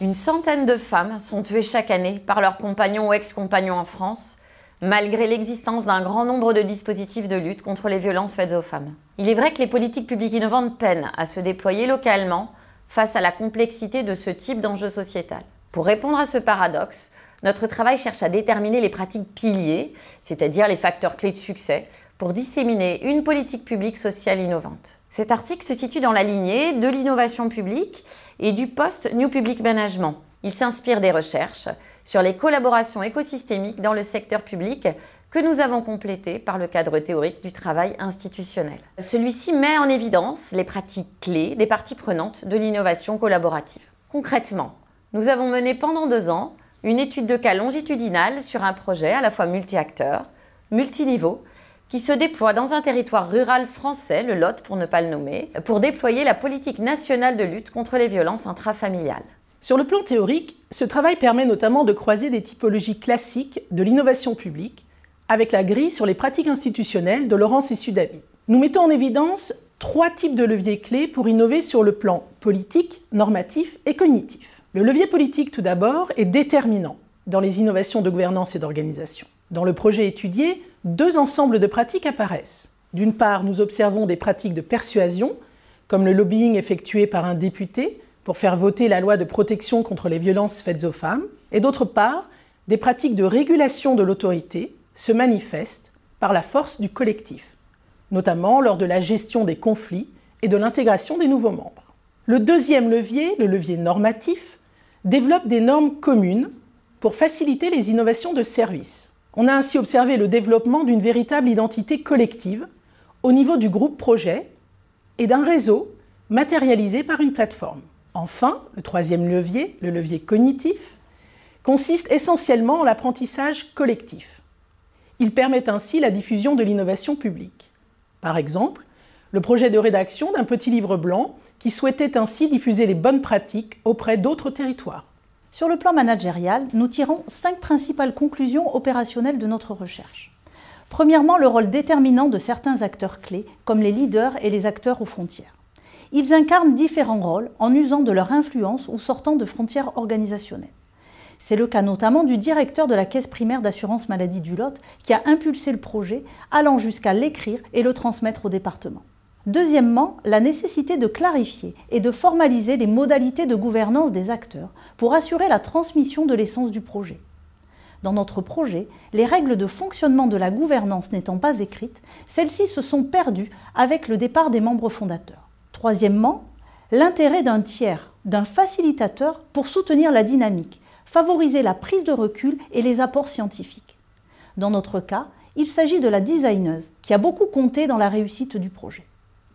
Une centaine de femmes sont tuées chaque année par leurs compagnons ou ex-compagnons en France, malgré l'existence d'un grand nombre de dispositifs de lutte contre les violences faites aux femmes. Il est vrai que les politiques publiques innovantes peinent à se déployer localement face à la complexité de ce type d'enjeu sociétal. Pour répondre à ce paradoxe, notre travail cherche à déterminer les pratiques piliers, c'est-à-dire les facteurs clés de succès, pour disséminer une politique publique sociale innovante. Cet article se situe dans la lignée de l'innovation publique et du post-New Public Management. Il s'inspire des recherches sur les collaborations écosystémiques dans le secteur public que nous avons complétées par le cadre théorique du travail institutionnel. Celui-ci met en évidence les pratiques clés des parties prenantes de l'innovation collaborative. Concrètement, nous avons mené pendant 2 ans une étude de cas longitudinale sur un projet à la fois multi-acteurs, multiniveau, qui se déploie dans un territoire rural français, le Lot pour ne pas le nommer, pour déployer la politique nationale de lutte contre les violences intrafamiliales. Sur le plan théorique, ce travail permet notamment de croiser des typologies classiques de l'innovation publique avec la grille sur les pratiques institutionnelles de Laurence et Sudhaby. Nous mettons en évidence 3 types de leviers clés pour innover sur le plan politique, normatif et cognitif. Le levier politique, tout d'abord, est déterminant dans les innovations de gouvernance et d'organisation. Dans le projet étudié, 2 ensembles de pratiques apparaissent. D'une part, nous observons des pratiques de persuasion, comme le lobbying effectué par un député pour faire voter la loi de protection contre les violences faites aux femmes, et d'autre part, des pratiques de régulation de l'autorité se manifestent par la force du collectif, notamment lors de la gestion des conflits et de l'intégration des nouveaux membres. Le deuxième levier, le levier normatif, développe des normes communes pour faciliter les innovations de services. On a ainsi observé le développement d'une véritable identité collective au niveau du groupe projet et d'un réseau matérialisé par une plateforme. Enfin, le troisième levier, le levier cognitif, consiste essentiellement en l'apprentissage collectif. Il permet ainsi la diffusion de l'innovation publique. Par exemple, le projet de rédaction d'un petit livre blanc qui souhaitait ainsi diffuser les bonnes pratiques auprès d'autres territoires. Sur le plan managérial, nous tirons 5 principales conclusions opérationnelles de notre recherche. Premièrement, le rôle déterminant de certains acteurs clés, comme les leaders et les acteurs aux frontières. Ils incarnent différents rôles en usant de leur influence ou sortant de frontières organisationnelles. C'est le cas notamment du directeur de la Caisse primaire d'assurance maladie du Lot qui a impulsé le projet, allant jusqu'à l'écrire et le transmettre au département. Deuxièmement, la nécessité de clarifier et de formaliser les modalités de gouvernance des acteurs pour assurer la transmission de l'essence du projet. Dans notre projet, les règles de fonctionnement de la gouvernance n'étant pas écrites, celles-ci se sont perdues avec le départ des membres fondateurs. Troisièmement, l'intérêt d'un tiers, d'un facilitateur pour soutenir la dynamique, favoriser la prise de recul et les apports scientifiques. Dans notre cas, il s'agit de la designeuse qui a beaucoup compté dans la réussite du projet.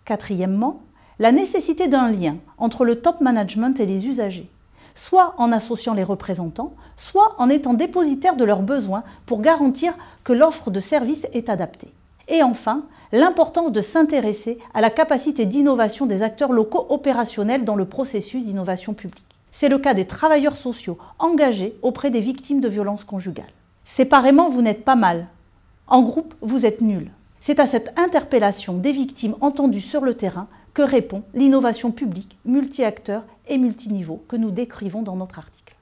Quatrièmement, la nécessité d'un lien entre le top management et les usagers, soit en associant les représentants, soit en étant dépositaire de leurs besoins pour garantir que l'offre de service est adaptée. Et enfin, l'importance de s'intéresser à la capacité d'innovation des acteurs locaux opérationnels dans le processus d'innovation publique. C'est le cas des travailleurs sociaux engagés auprès des victimes de violences conjugales. Séparément, vous n'êtes pas mal. En groupe, vous êtes nuls. C'est à cette interpellation des victimes entendues sur le terrain que répond l'innovation publique multi-acteurs et multiniveau que nous décrivons dans notre article.